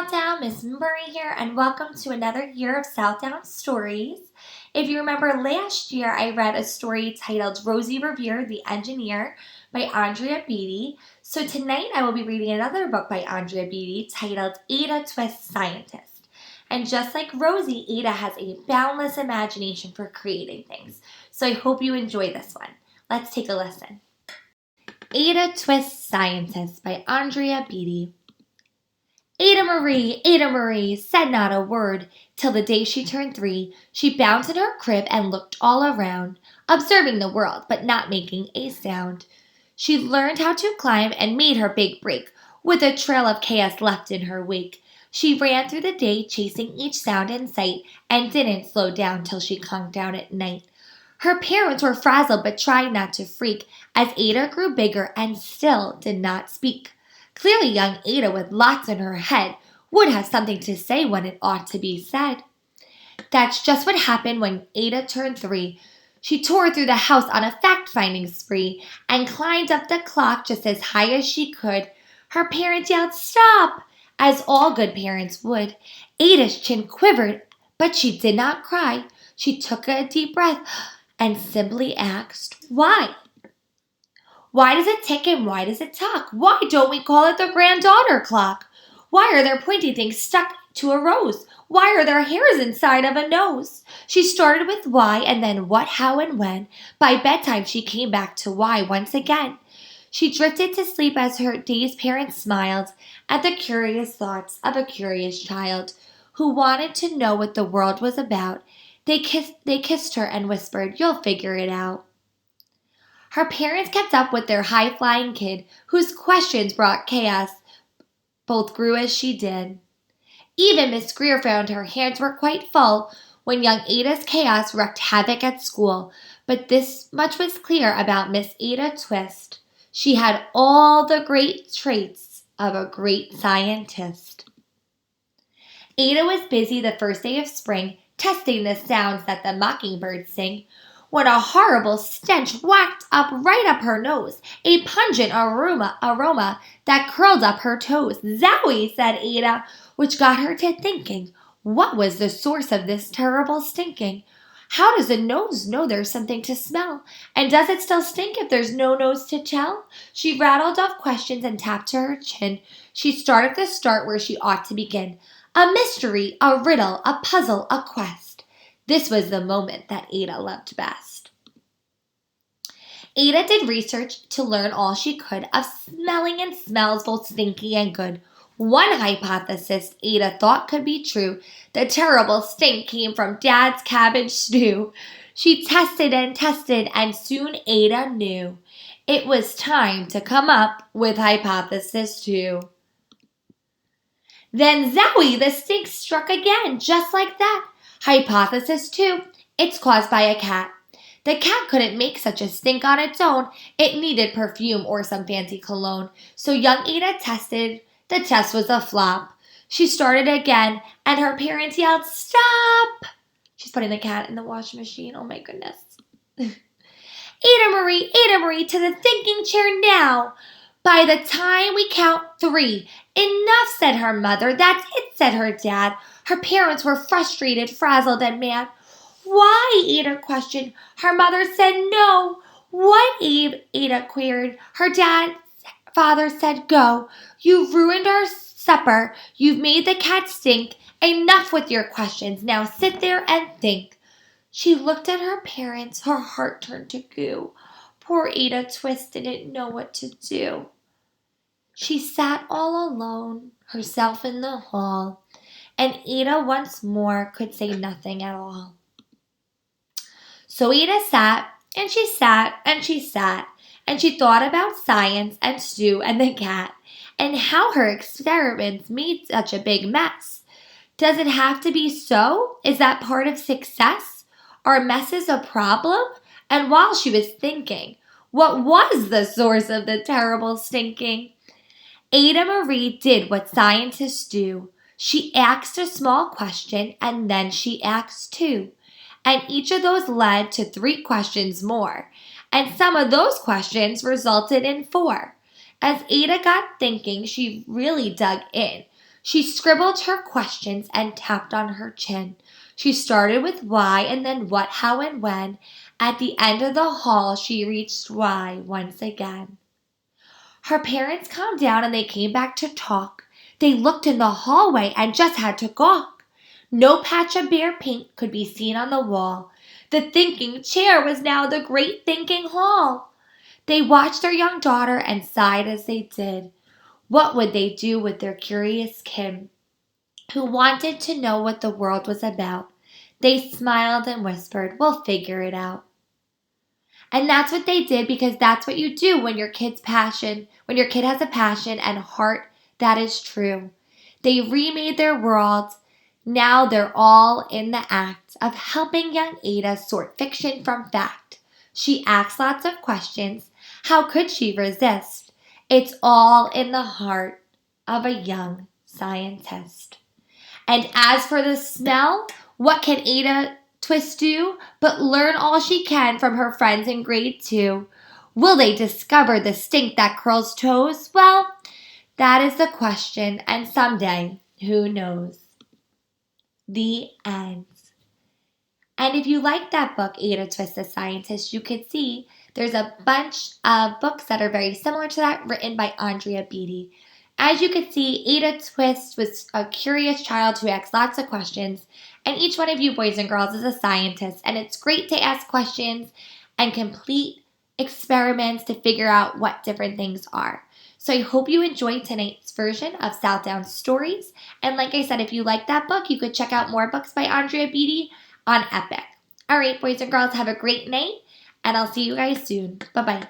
Southdown, Miss Murray here, and welcome to another year of Southdown Stories. If you remember last year, I read a story titled Rosie Revere, the Engineer by Andrea Beaty. So tonight I will be reading another book by Andrea Beaty titled Ada Twist Scientist. And just like Rosie, Ada has a boundless imagination for creating things. So I hope you enjoy this one. Let's take a listen. Ada Twist Scientist by Andrea Beaty. Ada Marie, said not a word, till the day she turned 3. She bounced in her crib and looked all around, observing the world, but not making a sound. She learned how to climb and made her big break, with a trail of chaos left in her wake. She ran through the day, chasing each sound in sight, and didn't slow down till she clunked down at night. Her parents were frazzled, but tried not to freak, as Ada grew bigger and still did not speak. Clearly young Ada, with lots in her head, would have something to say when it ought to be said. That's just what happened when Ada turned 3. She tore through the house on a fact-finding spree and climbed up the clock just as high as she could. Her parents yelled, "Stop!" as all good parents would. Ada's chin quivered, but she did not cry. She took a deep breath and simply asked, "Why?" Why does it tick and why does it talk? Why don't we call it the granddaughter clock? Why are there pointy things stuck to a rose? Why are there hairs inside of a nose? She started with why and then what, how, and when. By bedtime she came back to why once again. She drifted to sleep as her dazed parents smiled at the curious thoughts of a curious child who wanted to know what the world was about. They kissed her and whispered, "You'll figure it out." Her parents kept up with their high-flying kid, whose questions brought chaos. Both grew as she did. Even Miss Greer found her hands were quite full when young Ada's chaos wreaked havoc at school. But this much was clear about Miss Ada Twist. She had all the great traits of a great scientist. Ada was busy the first day of spring, testing the sounds that the mockingbirds sing, when a horrible stench whacked up right up her nose, a pungent aroma that curled up her toes. "Zowie," said Ada, which got her to thinking. What was the source of this terrible stinking? How does a nose know there's something to smell? And does it still stink if there's no nose to tell? She rattled off questions and tapped to her chin. She started to start where she ought to begin. A mystery, a riddle, a puzzle, a quest. This was the moment that Ada loved best. Ada did research to learn all she could of smelling and smells both stinky and good. One hypothesis Ada thought could be true. The terrible stink came from Dad's cabbage stew. She tested and soon Ada knew. It was time to come up with hypothesis 2. Then zowie, the stink struck again, just like that. Hypothesis 2, it's caused by a cat. The cat couldn't make such a stink on its own. It needed perfume or some fancy cologne. So young Ada tested. The test was a flop. She started again, and her parents yelled, "Stop!" She's putting the cat in the washing machine. Oh my goodness. Ada Marie, to the thinking chair now. By the time we count 3. "Enough," said her mother. "That's it," said her dad. Her parents were frustrated, frazzled, and mad. "Why?" Ada questioned. Her mother said no. "What, Abe?" Ada queried. Her father said, "Go. You've ruined our supper. You've made the cat stink. Enough with your questions. Now sit there and think." She looked at her parents. Her heart turned to goo. Poor Ada Twist didn't know what to do. She sat all alone, herself in the hall, and Ada once more could say nothing at all. So Ada sat, and she sat, and she sat, and she thought about science and Stu and the cat, and how her experiments made such a big mess. Does it have to be so? Is that part of success? Are messes a problem? And while she was thinking, what was the source of the terrible stinking? Ada Marie did what scientists do. She asked a small question, and then she asked 2. And each of those led to 3 questions more. And some of those questions resulted in 4. As Ada got thinking, she really dug in. She scribbled her questions and tapped on her chin. She started with why and then what, how, and when. At the end of the hall, she reached why once again. Her parents calmed down and they came back to talk. They looked in the hallway and just had to gawk. No patch of bare paint could be seen on the wall. The thinking chair was now the great thinking hall. They watched their young daughter and sighed as they did. What would they do with their curious Kim, who wanted to know what the world was about? They smiled and whispered, "We'll figure it out." And that's what they did, because that's what you do when your kid has a passion and heart that is true. They remade their world. Now they're all in the act of helping young Ada sort fiction from fact. She asks lots of questions. How could she resist? It's all in the heart of a young scientist. And as for the smell, what can Ada Twist do but learn all she can from her friends in grade 2? Will they discover the stink that curls toes? Well, that is the question, and someday, who knows? The end. And if you like that book, Ada Twist the Scientist, you could see there's a bunch of books that are very similar to that written by Andrea Beaty. As you could see, Ada Twist was a curious child who asked lots of questions, and each one of you boys and girls is a scientist, and it's great to ask questions and complete experiments to figure out what different things are. So I hope you enjoyed tonight's version of Southdown Stories, and like I said, if you like that book, you could check out more books by Andrea Beaty on Epic. All right, boys and girls, have a great night, and I'll see you guys soon. Bye-bye.